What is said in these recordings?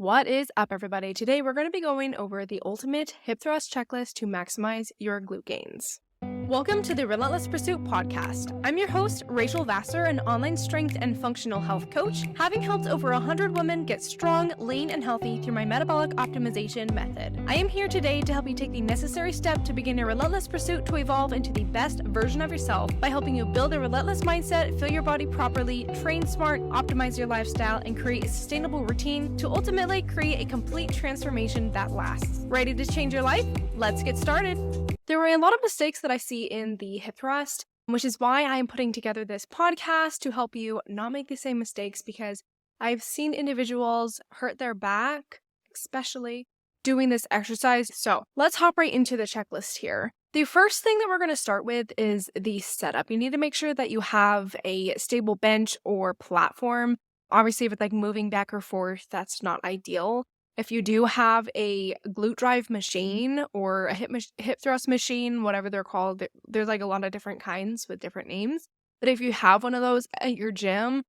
What is up, everybody? Today we're going to be going over the ultimate hip thrust checklist to maximize your glute gains. Welcome to the Relentless Pursuit podcast. I'm your host, Rachel Vassar, an online strength and functional health coach, having helped over 100 women get strong, lean, and healthy through my metabolic optimization method. I am here today to help you take the necessary step to begin a relentless pursuit to evolve into the best version of yourself by helping you build a relentless mindset, feel your body properly, train smart, optimize your lifestyle, and create a sustainable routine to ultimately create a complete transformation that lasts. Ready to change your life? Let's get started. There are a lot of mistakes that I see in the hip thrust, which is why I am putting together this podcast to help you not make the same mistakes, because I've seen individuals hurt their back, especially doing this exercise. So let's hop right into the checklist here. The first thing that we're going to start with is the setup. You need to make sure that you have a stable bench or platform. Obviously, if it's like moving back or forth, that's not ideal. If you do have a glute drive machine or a hip thrust machine, whatever they're called, there's like a lot of different kinds with different names. But if you have one of those at your gym,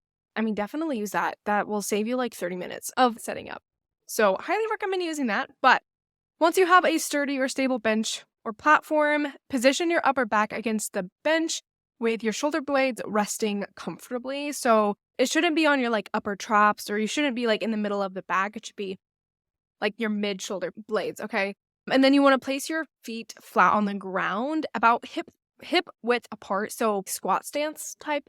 definitely use that. That will save you like 30 minutes of setting up. So highly recommend using that. But once you have a sturdy or stable bench or platform, position your upper back against the bench with your shoulder blades resting comfortably. So it shouldn't be on your like upper traps, or you shouldn't be like in the middle of the back. It should be like your mid-shoulder blades, okay? And then you want to place your feet flat on the ground, about hip width apart, so squat stance type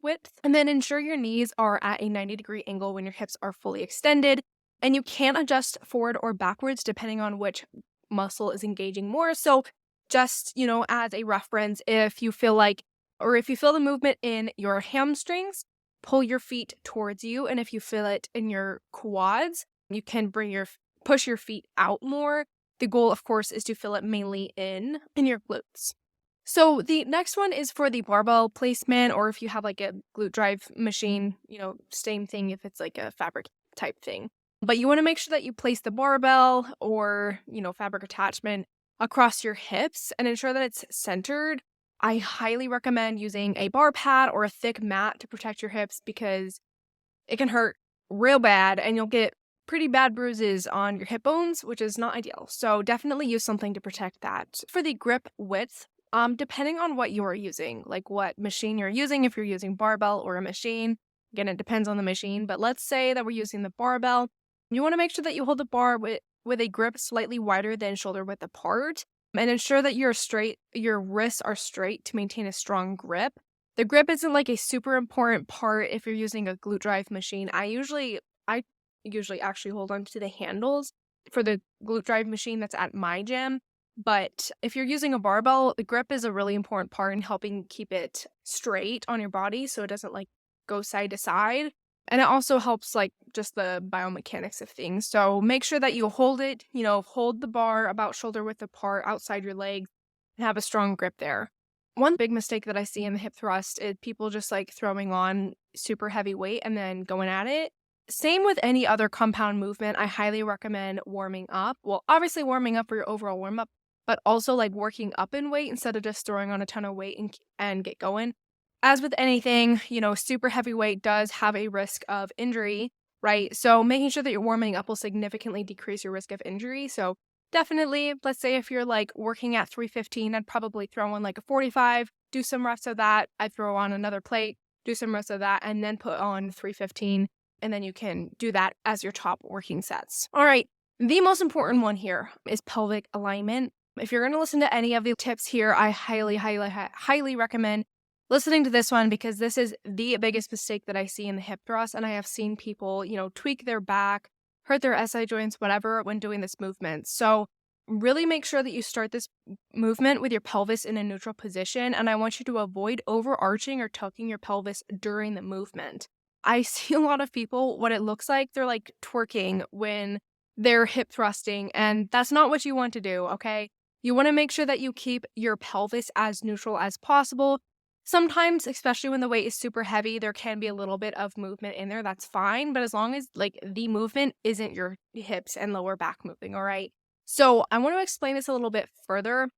width. And then ensure your knees are at a 90-degree angle when your hips are fully extended. And you can adjust forward or backwards depending on which muscle is engaging more. So just, as a reference, if you feel the movement in your hamstrings, pull your feet towards you. And if you feel it in your quads, you can push your feet out more. The goal, of course, is to feel it mainly in your glutes. So the next one is for the barbell placement, or if you have like a glute drive machine, same thing if it's like a fabric type thing. But you want to make sure that you place the barbell or, fabric attachment across your hips and ensure that it's centered. I highly recommend using a bar pad or a thick mat to protect your hips, because it can hurt real bad and you'll get pretty bad bruises on your hip bones, which is not ideal. So definitely use something to protect that. For the grip width, depending on what you are using, like what machine you're using, if you're using barbell or a machine, again, it depends on the machine, but let's say that we're using the barbell. You want to make sure that you hold the bar with a grip slightly wider than shoulder width apart, and ensure that your wrists are straight to maintain a strong grip. The grip isn't like a super important part if you're using a glute drive machine. I usually actually hold on to the handles for the glute drive machine that's at my gym. But if you're using a barbell, the grip is a really important part in helping keep it straight on your body so it doesn't like go side to side. And it also helps like just the biomechanics of things. So make sure that you hold it, hold the bar about shoulder width apart outside your legs and have a strong grip there. One big mistake that I see in the hip thrust is people just like throwing on super heavy weight and then going at it. Same with any other compound movement. I highly recommend warming up. Well, obviously warming up for your overall warm up, but also like working up in weight instead of just throwing on a ton of weight and get going. As with anything, super heavy weight does have a risk of injury, right? So making sure that you're warming up will significantly decrease your risk of injury. So definitely, let's say if you're like working at 315, I'd probably throw on like a 45, do some reps of that. I'd throw on another plate, do some reps of that, and then put on 315. And then you can do that as your top working sets. All right, the most important one here is pelvic alignment. If you're going to listen to any of the tips here, I highly recommend listening to this one, because this is the biggest mistake that I see in the hip thrust. And I have seen people, tweak their back, hurt their SI joints, whatever, when doing this movement. So really make sure that you start this movement with your pelvis in a neutral position. And I want you to avoid overarching or tucking your pelvis during the movement. I see a lot of people, what it looks like, they're like twerking when they're hip thrusting, and that's not what you want to do, okay? You want to make sure that you keep your pelvis as neutral as possible. Sometimes, especially when the weight is super heavy, there can be a little bit of movement in there. That's fine, but as long as like the movement isn't your hips and lower back moving, all right? So I want to explain this a little bit further,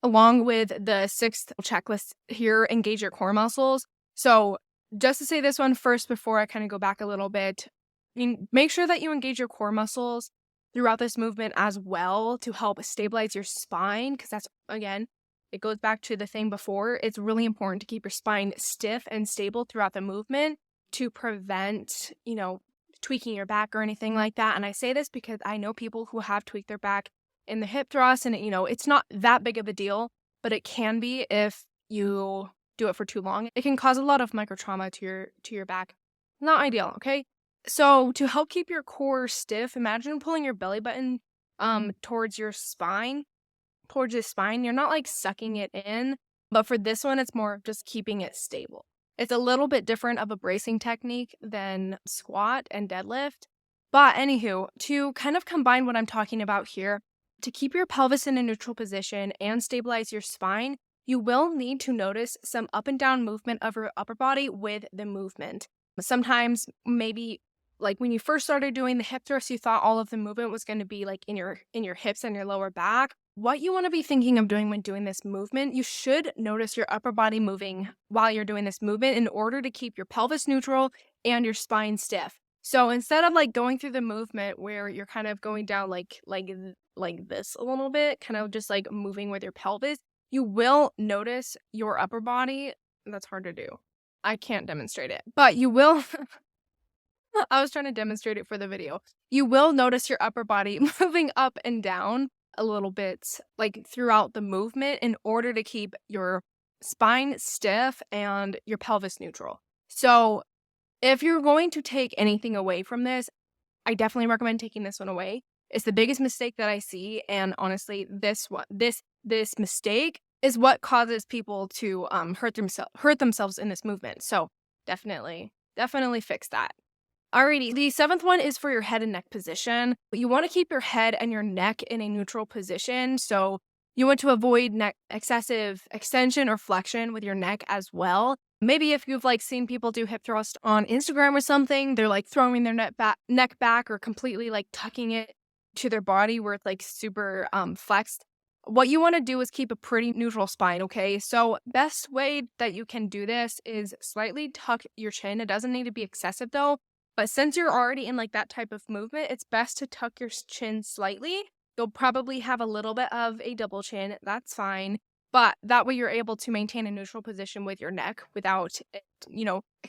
along with the 6th checklist here, engage your core muscles. So just to say this one first before I kind of go back a little bit, make sure that you engage your core muscles throughout this movement as well to help stabilize your spine, because that's, again, it goes back to the thing before. It's really important to keep your spine stiff and stable throughout the movement to prevent, tweaking your back or anything like that. And I say this because I know people who have tweaked their back in the hip thrust, and it's not that big of a deal, but it can be if you do it for too long. It can cause a lot of micro trauma to your back. Not ideal, okay? So to help keep your core stiff, imagine pulling your belly button towards your spine, towards your spine. You're not like sucking it in, but for this one, it's more of just keeping it stable. It's a little bit different of a bracing technique than squat and deadlift. But anywho, to kind of combine what I'm talking about here, to keep your pelvis in a neutral position and stabilize your spine, you will need to notice some up and down movement of your upper body with the movement. Sometimes maybe like when you first started doing the hip thrust, you thought all of the movement was going to be like in your hips and your lower back. What you want to be thinking of doing when doing this movement, you should notice your upper body moving while you're doing this movement in order to keep your pelvis neutral and your spine stiff. So instead of like going through the movement where you're kind of going down like this a little bit, kind of just like moving with your pelvis, you will notice your upper body. That's hard to do. I can't demonstrate it, but you will. I was trying to demonstrate it for the video. You will notice your upper body moving up and down a little bit, like throughout the movement, in order to keep your spine stiff and your pelvis neutral. So if you're going to take anything away from this, I definitely recommend taking this one away. It's the biggest mistake that I see, and honestly, this mistake is what causes people to hurt themselves in this movement. So definitely fix that. Alrighty, the 7th one is for your head and neck position. You want to keep your head and your neck in a neutral position, so you want to avoid neck excessive extension or flexion with your neck as well. Maybe if you've like seen people do hip thrust on Instagram or something, they're like throwing their neck back or completely like tucking it to their body where it's like super flexed. What you want to do is keep a pretty neutral spine, okay? So best way that you can do this is slightly tuck your chin. It doesn't need to be excessive though. But since you're already in like that type of movement, it's best to tuck your chin slightly. You'll probably have a little bit of a double chin. That's fine. But that way you're able to maintain a neutral position with your neck without it,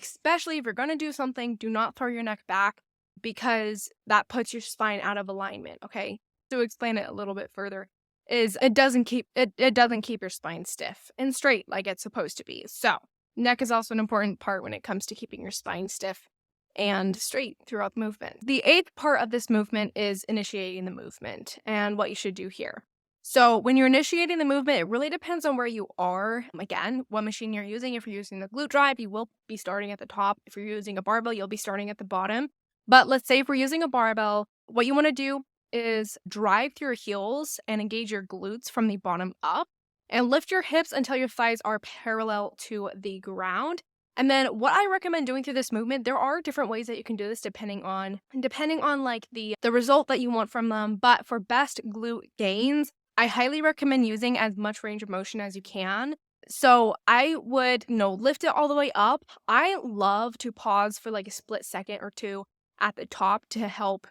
especially if you're going to do something, do not throw your neck back because that puts your spine out of alignment, okay? To explain it a little bit further, is it doesn't keep your spine stiff and straight like it's supposed to be. So neck is also an important part when it comes to keeping your spine stiff and straight throughout the movement. The 8th part of this movement is initiating the movement and what you should do here. So when you're initiating the movement, it really depends on where you are. Again, what machine you're using. If you're using the glute drive, you will be starting at the top. If you're using a barbell, you'll be starting at the bottom. But let's say if we're using a barbell, what you want to do is drive through your heels and engage your glutes from the bottom up and lift your hips until your thighs are parallel to the ground. And then what I recommend doing through this movement, there are different ways that you can do this depending on like the result that you want from them. But for best glute gains, I highly recommend using as much range of motion as you can. So I would, lift it all the way up. I love to pause for like a split second or two at the top to help,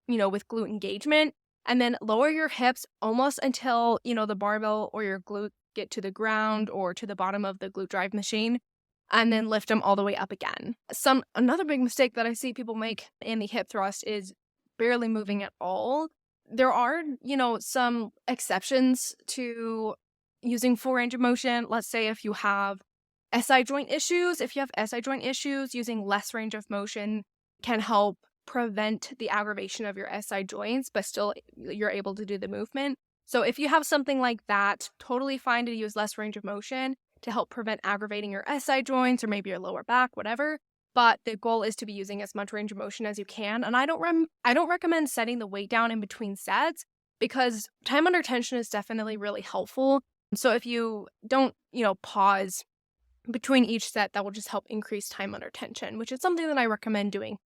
with glute engagement. And then lower your hips almost until, the barbell or your glute get to the ground or to the bottom of the glute drive machine. And then lift them all the way up again. Another big mistake that I see people make in the hip thrust is barely moving at all. There are, some exceptions to using full range of motion. Let's say if you have SI joint issues, using less range of motion can help prevent the aggravation of your SI joints, but still you're able to do the movement. So if you have something like that, totally fine to use less range of motion to help prevent aggravating your SI joints or maybe your lower back, whatever. But the goal is to be using as much range of motion as you can. And I don't recommend setting the weight down in between sets because time under tension is definitely really helpful. So if you don't, pause between each set, that will just help increase time under tension, which is something that I recommend doing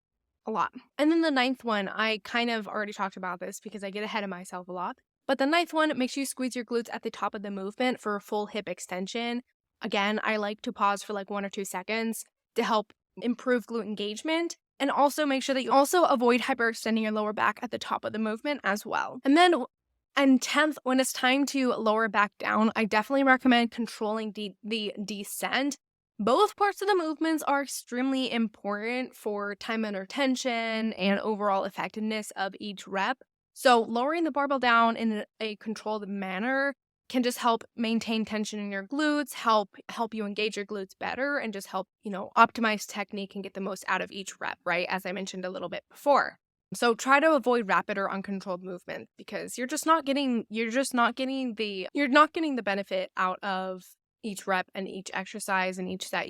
a lot. And then the 9th one, I kind of already talked about this because I get ahead of myself a lot. But the 9th one, make sure you squeeze your glutes at the top of the movement for a full hip extension. Again, I like to pause for like 1 or 2 seconds to help improve glute engagement. And also make sure that you also avoid hyperextending your lower back at the top of the movement as well. And 10th, when it's time to lower back down, I definitely recommend controlling the descent. Both parts of the movements are extremely important for time under tension and overall effectiveness of each rep. So lowering the barbell down in a controlled manner can just help maintain tension in your glutes, help you engage your glutes better, and just help, optimize technique and get the most out of each rep, right? As I mentioned a little bit before. So try to avoid rapid or uncontrolled movement because you're not getting the benefit out of each rep and each exercise and each set,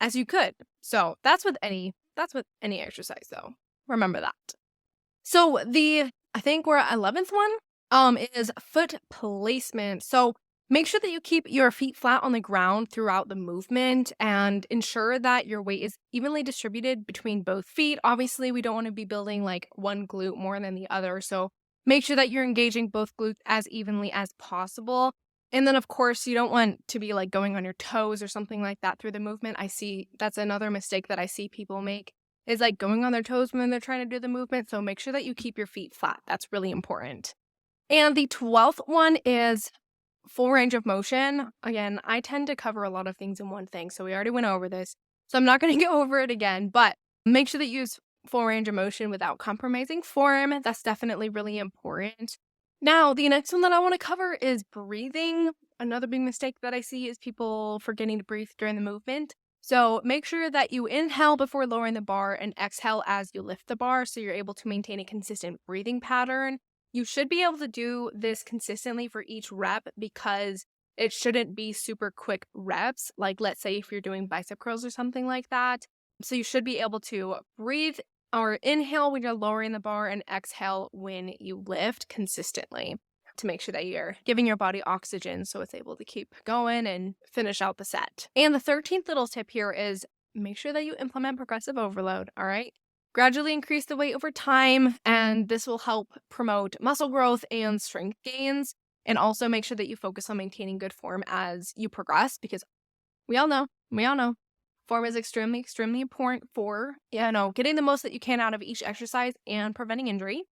as you could. So that's with any exercise though. Remember that. So I think we're at 11th one is foot placement. So make sure that you keep your feet flat on the ground throughout the movement and ensure that your weight is evenly distributed between both feet. Obviously, we don't want to be building like one glute more than the other. So make sure that you're engaging both glutes as evenly as possible. And then, of course, you don't want to be like going on your toes or something like that through the movement. That's another mistake that I see people make is like going on their toes when they're trying to do the movement. So make sure that you keep your feet flat. That's really important. And the 12th one is full range of motion. Again, I tend to cover a lot of things in one thing, so we already went over this. So I'm not going to go over it again, but make sure that you use full range of motion without compromising form. That's definitely really important. Now, the next one that I want to cover is breathing. Another big mistake that I see is people forgetting to breathe during the movement. So make sure that you inhale before lowering the bar and exhale as you lift the bar so you're able to maintain a consistent breathing pattern. You should be able to do this consistently for each rep because it shouldn't be super quick reps. Like let's say if you're doing bicep curls or something like that. So you should be able to breathe or inhale when you're lowering the bar and exhale when you lift consistently to make sure that you're giving your body oxygen so it's able to keep going and finish out the set. And the 13th little tip here is make sure that you implement progressive overload, all right? Gradually increase the weight over time, and this will help promote muscle growth and strength gains. And also make sure that you focus on maintaining good form as you progress because we all know, form is extremely, extremely important for, getting the most that you can out of each exercise and preventing injury.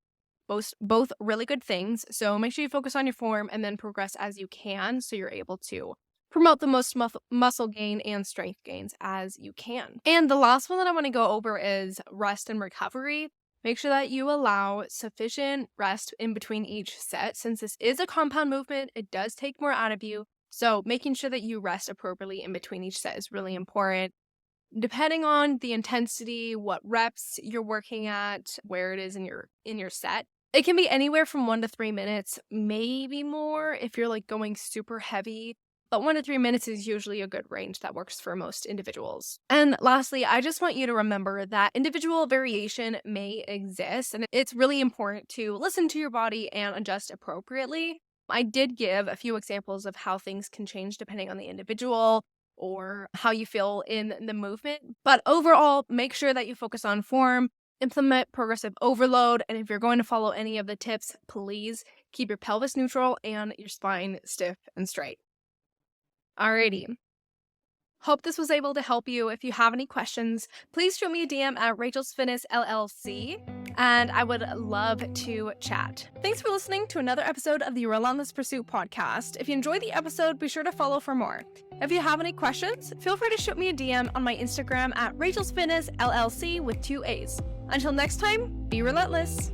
Both really good things. So make sure you focus on your form and then progress as you can so you're able to promote the most muscle gain and strength gains as you can. And the last one that I want to go over is rest and recovery. Make sure that you allow sufficient rest in between each set. Since this is a compound movement, it does take more out of you. So making sure that you rest appropriately in between each set is really important. Depending on the intensity, what reps you're working at, where it is in your set, it can be anywhere from 1 to 3 minutes, maybe more if you're like going super heavy. But 1 to 3 minutes is usually a good range that works for most individuals. And lastly, I just want you to remember that individual variation may exist, and it's really important to listen to your body and adjust appropriately. I did give a few examples of how things can change depending on the individual or how you feel in the movement. But overall, make sure that you focus on form, implement progressive overload, and if you're going to follow any of the tips, please keep your pelvis neutral and your spine stiff and straight. Alrighty. Hope this was able to help you. If you have any questions, please shoot me a DM at Rachel's Fitness LLC, and I would love to chat. Thanks for listening to another episode of the Relentless Pursuit podcast. If you enjoyed the episode, be sure to follow for more. If you have any questions, feel free to shoot me a DM on my Instagram at Rachel's Fitness LLC with 2 A's. Until next time, be relentless.